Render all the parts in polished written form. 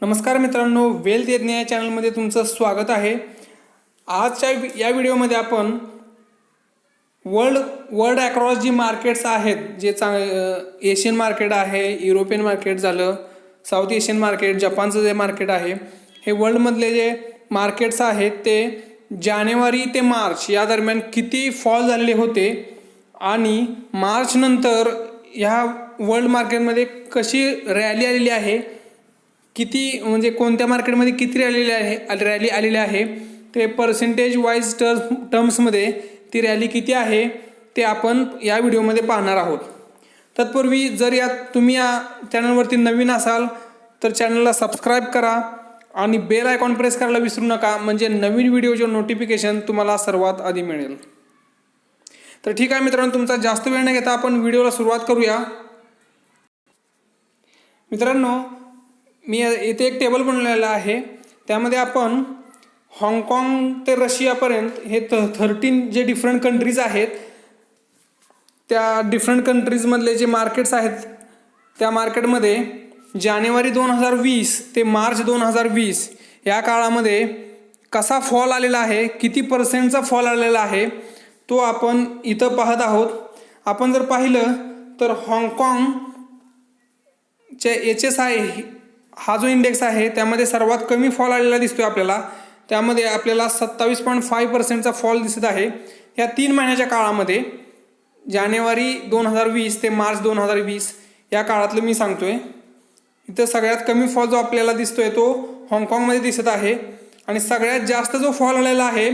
नमस्कार मित्रांनो, वेल्थ यज्ञ या चॅनलमध्ये तुमचं स्वागत आहे। आजच्या या व्हिडिओमध्ये आपण वर्ल्ड अक्रॉस जी मार्केट्स आहेत, जे एशियन मार्केट आहे, युरोपियन मार्केट झालं, साऊथ एशियन मार्केट, जपानचं जे मार्केट आहे, हे वर्ल्डमधले जे मार्केट्स आहेत ते जानेवारी ते मार्च या दरम्यान किती फॉल झालेले होते आणि मार्च नंतर ह्या वर्ल्ड मार्केटमध्ये कशी रॅली आलेली आहे, किती म्हणजे कोणत्या मार्केटमध्ये किती रॅली आलेली आहे, ते पर्सेंटेज वाईज टर्म्समध्ये ती रॅली किती आहे ते आपण या व्हिडिओमध्ये पाहणार आहोत। तत्पूर्वी जर तुम्ही या चॅनलवरती नवीन असाल तर चॅनलला सबस्क्राईब करा आणि बेल आयकॉन प्रेस करायला विसरू नका, म्हणजे नवीन व्हिडिओचे नोटिफिकेशन तुम्हाला सर्वात आधी मिळेल। तर ठीक आहे मित्रांनो, तुमचा जास्त वेळ न घेता आपण व्हिडिओला सुरुवात करूया। मित्रांनो, मी इथे एक टेबल बनवलेला आहे, त्यामध्ये आपण हाँगकाँग ते रशियापर्यंत हे 13 जे डिफरंट कंट्रीज आहेत, त्या डिफरंट कंट्रीजमधले जे मार्केट्स आहेत त्या मार्केटमध्ये जानेवारी 2020 ते मार्च 2020 या काळामध्ये कसा फॉल आलेला आहे, किती पर्सेंटचा फॉल आलेला आहे तो आपण इथं पाहत आहोत। आपण जर पाहिलं तर हाँगकाँगचे HSI हा जो इंडेक्स आहे त्यामध्ये सर्वात कमी फॉल आलेला दिसतोय आपल्याला। त्यामध्ये आपल्याला 27.5% फॉल दिसत आहे या 3 महिन्याच्या काळामध्ये, जानेवारी 2020 ते मार्च 2020 या काळातलं मी सांगतोय। इथं सगळ्यात कमी फॉल जो आपल्याला दिसतोय तो हाँगकाँगमध्ये दिसत आहे आणि सगळ्यात जास्त जो फॉल आलेला आहे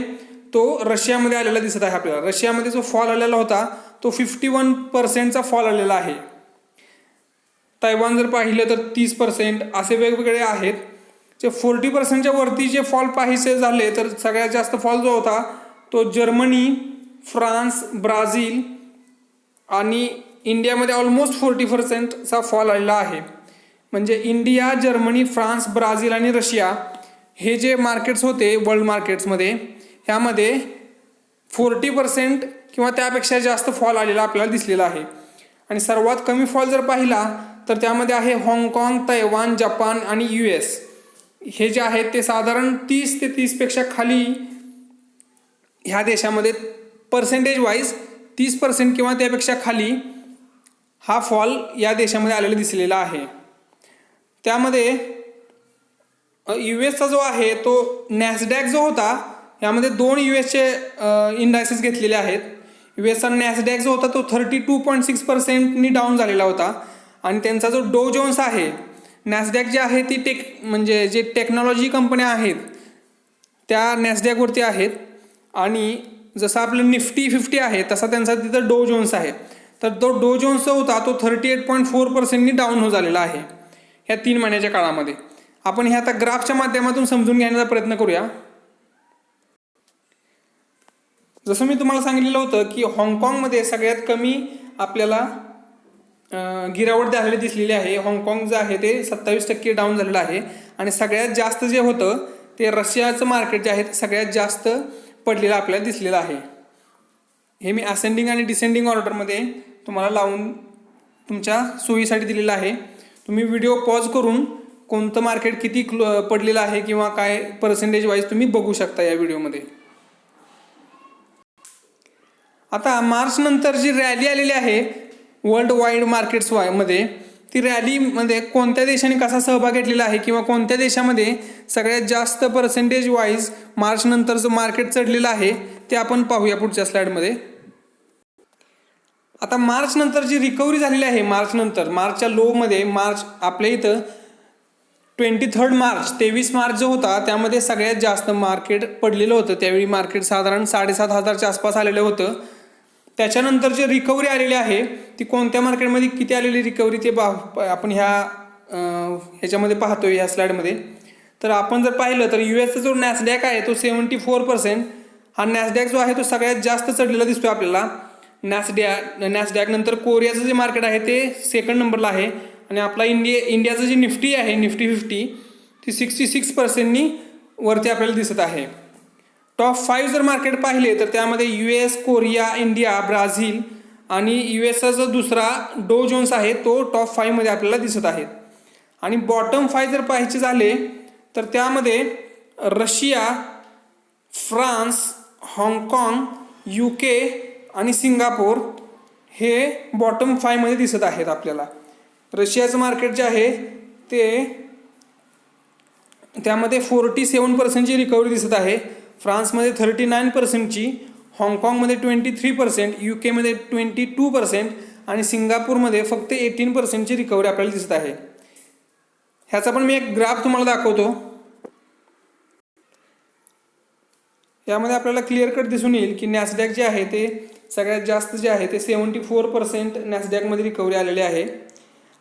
तो रशियामध्ये आलेला दिसत आहे आपल्याला। रशियामध्ये जो फॉल आलेला होता तो 51%चा फॉल आलेला आहे। तैवान जर पाहिलं तर 30%, असे वेगवेगळे आहेत। जे 40%च्या वरती जे फॉल पाहायचे झाले तर सगळ्यात जास्त फॉल जो होता तो जर्मनी, फ्रान्स, ब्राझील आणि इंडियामध्ये ऑलमोस्ट 40%चा फॉल आलेला आहे। म्हणजे इंडिया, जर्मनी, फ्रान्स, ब्राझील आणि रशिया हे जे मार्केट्स होते वर्ल्ड मार्केट्समध्ये, ह्यामध्ये 40% किंवा त्यापेक्षा जास्त फॉल आलेला आपल्याला दिसलेला आहे। आणि सर्वात कमी फॉल जर पाहिला तर त्यामध्ये आहे हाँगकाँग, तैवान, जपान आणि US। हे जे आहेत ते साधारण 30 ते 30पेक्षा खाली ह्या देशामध्ये पर्सेंटेज वाईज 30% किंवा त्यापेक्षा खाली हा फॉल या देशामध्ये आलेला दिसलेला आहे। त्यामध्ये US चा जो आहे तो नॅसडॅक जो होता, यामध्ये 2 USचे इंडायसेस घेतलेले आहेत। USचा नॅसडॅक जो होता तो 32.6%नी डाऊन झालेला होता आणि त्यांचा जो डो जोन्स आहे, नॅसडॅक जे आहे ती म्हणजे जे टेक्नॉलॉजी कंपन्या आहेत त्या नॅसडॅकवरती आहेत आणि जसं आपलं निफ्टी 50 आहे तसा त्यांचा तिथं डो जोन्स आहे। तर तो डो जोन्स जो होता तो 38.4%नी डाऊन झालेला आहे ह्या 3 महिन्याच्या काळामध्ये। आपण हे आता ग्राफच्या माध्यमातून समजून घेण्याचा प्रयत्न करूया। जसं मी तुम्हाला सांगितलेलं होतं की हाँगकाँगमध्ये सगळ्यात कमी आपल्याला गिरावट झालेली दिसलेली आहे। हाँगकाँग जे आहे ते 27% डाऊन झालेलं आहे आणि सगळ्यात जास्त जे होतं ते रशियाचं मार्केट जे आहे ते सगळ्यात जास्त पडलेलं आपल्याला दिसलेलं आहे। हे मी असेंडिंग आणि डिसेंडिंग ऑर्डरमध्ये तुम्हाला लावून तुमच्या सोयीसाठी दिलेलं आहे। तुम्ही व्हिडिओ पॉज करून कोणतं मार्केट किती पडलेलं आहे किंवा काय पर्सेंटेज वाईज तुम्ही बघू शकता या व्हिडिओमध्ये। आता मार्च नंतर जी रॅली आलेली आहे वर्ल्ड वाईड मार्केट्स मध्ये, ती रॅलीमध्ये कोणत्या देशाने कसा सहभाग घेतलेला आहे किंवा कोणत्या देशामध्ये सगळ्यात जास्त पर्सेंटेज वाईज मार्च नंतरचं मार्केट चढलेलं आहे ते आपण पाहूया पुढच्या स्लाइडमध्ये। आता मार्च नंतर जी रिकव्हरी झालेली आहे, मार्चच्या लोमध्ये, मार्च आपल्या इथं 23 मार्च 23 मार्च जो होता त्यामध्ये सगळ्यात जास्त मार्केट पडलेलं होतं। त्यावेळी मार्केट साधारण 7,500च्या आसपास आलेलं होतं। त्याच्यानंतर जे रिकव्हरी आलेली आहे ती कोणत्या मार्केटमध्ये किती आलेली रिकव्हरी ते आपण ह्याच्यामध्ये पाहतोय ह्या स्लाइडमध्ये। तर आपण जर पाहिलं तर USचा जो नॅसडॅक आहे तो 74%, हा नॅसडॅक जो आहे तो सगळ्यात जास्त चढलेला दिसतोय आपल्याला। नॅसडॅक नंतर कोरियाचं जे मार्केट आहे ते 2nd नंबरला आहे आणि आपला इंडियाचं जे निफ्टी आहे, निफ्टी 50, ती 66%नी वरती आपल्याला दिसत आहे। टॉप 5 जर मार्केट पाहिले तर त्यामध्ये US, कोरिया, इंडिया, ब्राझील आणि USचा जो दुसरा डो जोन्स आहे तो टॉप 5 मध्ये आपल्याला दिसत आहे। आणि बॉटम 5 जर पाहायचे झाले तर त्यामध्ये रशिया, फ्रान्स, हाँगकाँग, UK आणि सिंगापूर हे बॉटम 5 मध्ये दिसत आहेत आपल्याला. रशियाचं मार्केट जे आहे ते त्यामध्ये 47% रिकव्हरी दिसत आहे. फ्रान्समध्ये 39%, हाँगकाँगमध्ये 23%, UK मध्ये 22% आणि सिंगापूरमध्ये फक्त 18% रिकव्हरी आपल्याला दिसत आहे. ह्याचा पण मी एक ग्राफ तुम्हाला दाखवतो. यामध्ये आपल्याला क्लिअर कट दिसून येईल की नॅसडॅक जे आहे ते सगळ्यात जास्त जे आहे ते 74% नॅसडॅकमध्ये रिकव्हरी आलेली आहे.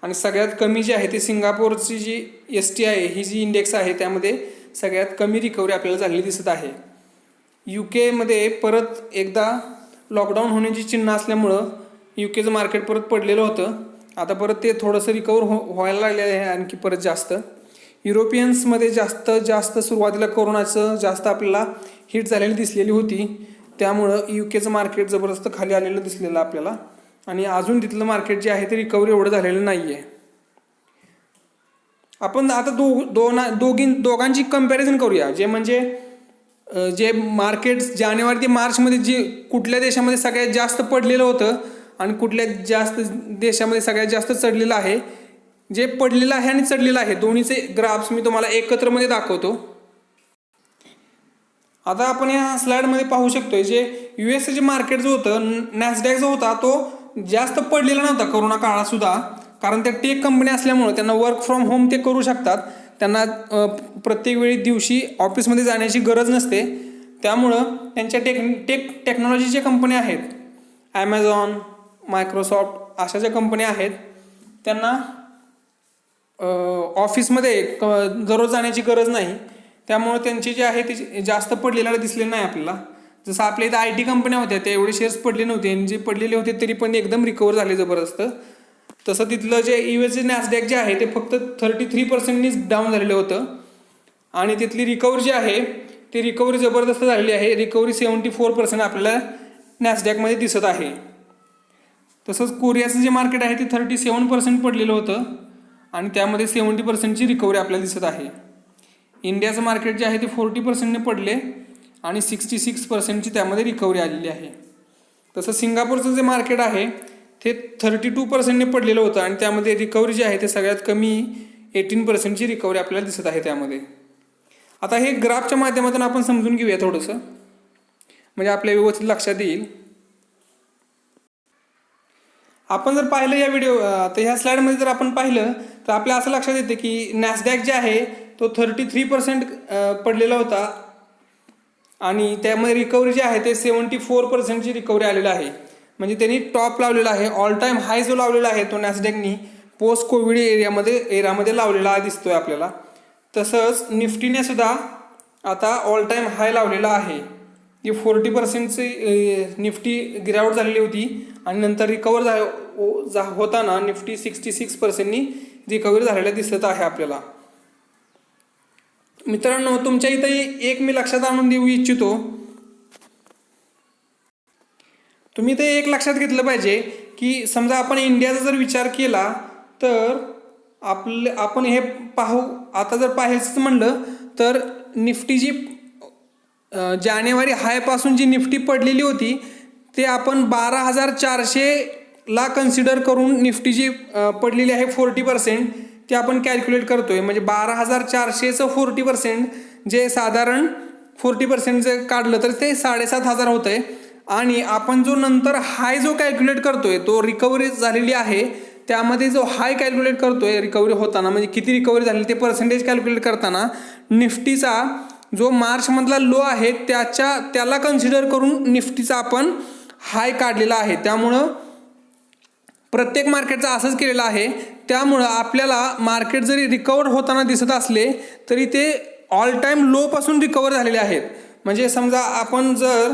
आणि सगळ्यात कमी जे आहे ते सिंगापूरची जी STI आहे ही जी इंडेक्स आहे त्यामध्ये सगळ्यात कमी रिकव्हरी आपल्याला झालेली दिसत आहे. UK मध्ये परत एकदा लॉकडाऊन होण्याची चिन्ह असल्यामुळं UKचं मार्केट परत पडलेलं होतं. आता परत ते थोडंसं रिकवर व्हायला लागलेलं आहे आणखी परत जास्त. युरोपियन्समध्ये जास्त सुरुवातीला कोरोनाचं जास्त आपल्याला हिट झालेली दिसलेली होती, त्यामुळं UKचं मार्केट जबरदस्त खाली आलेलं दिसलेलं आपल्याला. आणि अजून तिथलं मार्केट जे आहे ते रिकव्हरी एवढं झालेलं नाही आहे. आपण आता दोघांची कंपॅरिझन करूया. जे म्हणजे जे मार्केट जानेवारी ते मार्चमध्ये जे कुठल्या देशामध्ये सगळ्यात जास्त पडलेलं होतं आणि कुठल्या देशामध्ये सगळ्यात जास्त चढलेलं आहे. जे पडलेलं आहे आणि चढलेलं आहे दोन्हीचे ग्राफ्स मी तुम्हाला एकत्रमध्ये दाखवतो. आता आपण या स्लाइडमध्ये पाहू शकतोय जे USA जे मार्केट जो होतं नॅसडॅक जो होता तो जास्त पडलेला नव्हता कोरोना काळात सुद्धा, कारण त्या टेक कंपनी असल्यामुळं त्यांना वर्क फ्रॉम होम ते करू शकतात. त्यांना प्रत्येक वेळी दिवशी ऑफिसमध्ये जाण्याची गरज नसते. त्यामुळं त्यांच्या टेक्नॉलॉजीच्या कंपन्या आहेत, ॲमेझॉन, मायक्रोसॉफ्ट अशा ज्या कंपन्या आहेत त्यांना ऑफिसमध्ये दररोज जाण्याची गरज नाही. त्यामुळे त्यांचे जे आहे ते जास्त पडलेलं दिसले नाही आपल्याला. जसं आपल्या इथं IT कंपन्या होत्या त्या एवढे शेअर्स पडले नव्हते आणि जे पडलेले होते तरी पण एकदम रिकवर झाले जबरदस्त. तसं तिथलं जे US नॅसडॅक जे आहे ते फक्त 33%नीच डाऊन झालेलं होतं. आणि तिथली रिकव्हरी जी आहे ती रिकव्हरी जबरदस्त झालेली आहे. रिकव्हरी 74% आपल्याला नॅसडॅकमध्ये दिसत आहे. तसंच कोरियाचं जे मार्केट आहे ते 37% पडलेलं होतं आणि त्यामध्ये 70%ची रिकव्हरी आपल्याला दिसत आहे. इंडियाचं मार्केट जे आहे ते 40%ने पडले आणि 66%ची त्यामध्ये रिकव्हरी आलेली आहे. तसं सिंगापूरचं जे मार्केट आहे ते 32%ने पडलेलं होतं आणि त्यामध्ये रिकव्हरी जी आहे ते सगळ्यात कमी 18%ची रिकव्हरी आपल्याला दिसत आहे त्यामध्ये. आता हे ग्राफच्या माध्यमातून आपण समजून घेऊया थोडंसं, म्हणजे आपल्या व्यवस्थित लक्षात येईल. आपण जर पाहिलं या व्हिडिओ तर ह्या स्लाइडमध्ये जर आपण पाहिलं तर आपल्या असं लक्षात येते की नॅसडॅक जे आहे तो 33% पडलेला होता आणि त्यामध्ये रिकव्हरी जी आहे ते 74%ची रिकव्हरी आलेलं आहे. म्हणजे त्यांनी टॉप लावलेला आहे. ऑल टाईम हाय जो लावलेला आहे तो नॅसडॅकनी पोस्ट कोविड एरियामध्ये लावलेला दिसतोय आपल्याला. तसंच निफ्टीने सुद्धा आता ऑल टाईम हाय लावलेला आहे. जी 40%ची निफ्टी गिरावट झालेली होती आणि नंतर रिकवर होताना निफ्टी 66%नी रिकव्हरी झालेल्या दिसत आहे आपल्याला. मित्रांनो, तुमच्या इथं एक मी लक्षात आणून देऊ इच्छितो. तुम्ही ते एक लक्षात घेतलं पाहिजे की समजा आपण इंडियाचा जर विचार केला तर आपण हे पाहू. आता जर पाहायचं म्हणलं तर निफ्टी जी जानेवारी हायपासून जी निफ्टी पडलेली होती ते आपण 12,400ला कन्सिडर करून निफ्टी जी पडलेली आहे 40% ते आपण कॅल्क्युलेट करतोय. म्हणजे 12,400चं 40% जे साधारण 40% जर काढलं तर ते 7,500 होतं आहे. आणि आपण जो नंतर हाय जो कॅल्क्युलेट करतोय तो रिकव्हरी झालेली आहे त्यामध्ये जो हाय कॅल्क्युलेट करतोय रिकव्हरी होताना म्हणजे किती रिकव्हरी झाली ते पर्सेंटेज कॅल्क्युलेट करताना निफ्टीचा जो मार्चमधला लो आहे त्याला कन्सिडर करून निफ्टीचा आपण हाय काढलेला आहे. त्यामुळं प्रत्येक मार्केटचा असंच केलेलं आहे. त्यामुळं आपल्याला मार्केट जरी रिकवर होताना दिसत असले तरी ते ऑल टाईम लोपासून रिकवर झालेले आहेत. म्हणजे समजा आपण जर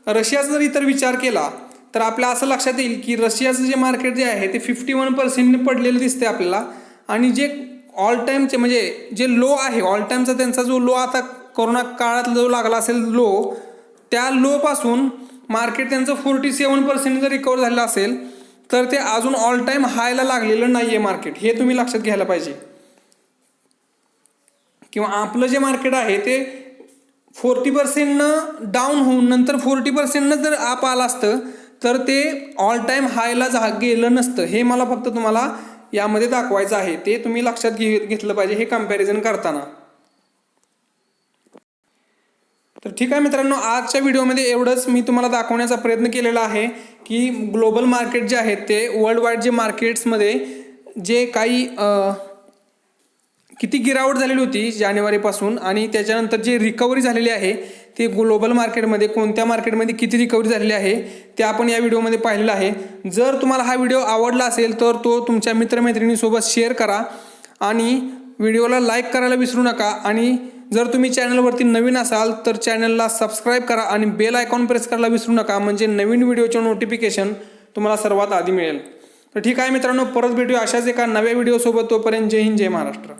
रशियाचा जर इतर विचार केला तर आपल्या असं लक्षात येईल की रशियाचं जे मार्केट जे आहे ते 51%ने पडलेलं दिसते आपल्याला. आणि जे ऑल टाईमचे म्हणजे जे लो आहे ऑल टाईमचा त्यांचा जो लो आता कोरोना काळात जो लागला असेल लो त्या लोपासून मार्केट त्यांचं 47% जर रिकवर झालेलं असेल तर ते अजून ऑल टाईम हायला लागलेलं नाही आहे मार्केट. हे तुम्ही लक्षात घ्यायला पाहिजे. किंवा आपलं जे मार्केट आहे ते 40% डाऊन होऊन नंतर 40% जर आप आलं असतं तर ते ऑल टाईम हायला गेलं नसतं. हे मला फक्त तुम्हाला यामध्ये दाखवायचं आहे, ते तुम्ही लक्षात घेतलं पाहिजे हे कंपॅरिझन करताना. तर ठीक आहे मित्रांनो, आजच्या व्हिडिओमध्ये एवढंच मी तुम्हाला दाखवण्याचा प्रयत्न केलेला आहे की ग्लोबल मार्केट जे आहेत ते वर्ल्ड वाईड जे मार्केट्समध्ये जे काही किती गिरावट झालेली होती जानेवारीपासून आणि त्याच्यानंतर जे रिकव्हरी झालेली आहे ते ग्लोबल मार्केटमध्ये कोणत्या मार्केटमध्ये किती रिकव्हरी झालेली आहे ते आपण या व्हिडिओमध्ये पाहिलेलं आहे. जर तुम्हाला हा व्हिडिओ आवडला असेल तर तो तुमच्या मित्रमैत्रिणींसोबत शेअर करा आणि व्हिडिओला लाईक करायला विसरू नका. आणि जर तुम्ही चॅनलवरती नवीन असाल तर चॅनलला सबस्क्राईब करा आणि बेल आयकॉन प्रेस करायला विसरू नका, म्हणजे नवीन व्हिडिओचे नोटिफिकेशन तुम्हाला सर्वात आधी मिळेल. तर ठीक आहे मित्रांनो, परत भेटूया अशाच एका नव्या व्हिडिओसोबत. तोपर्यंत जय हिंद, जय महाराष्ट्र.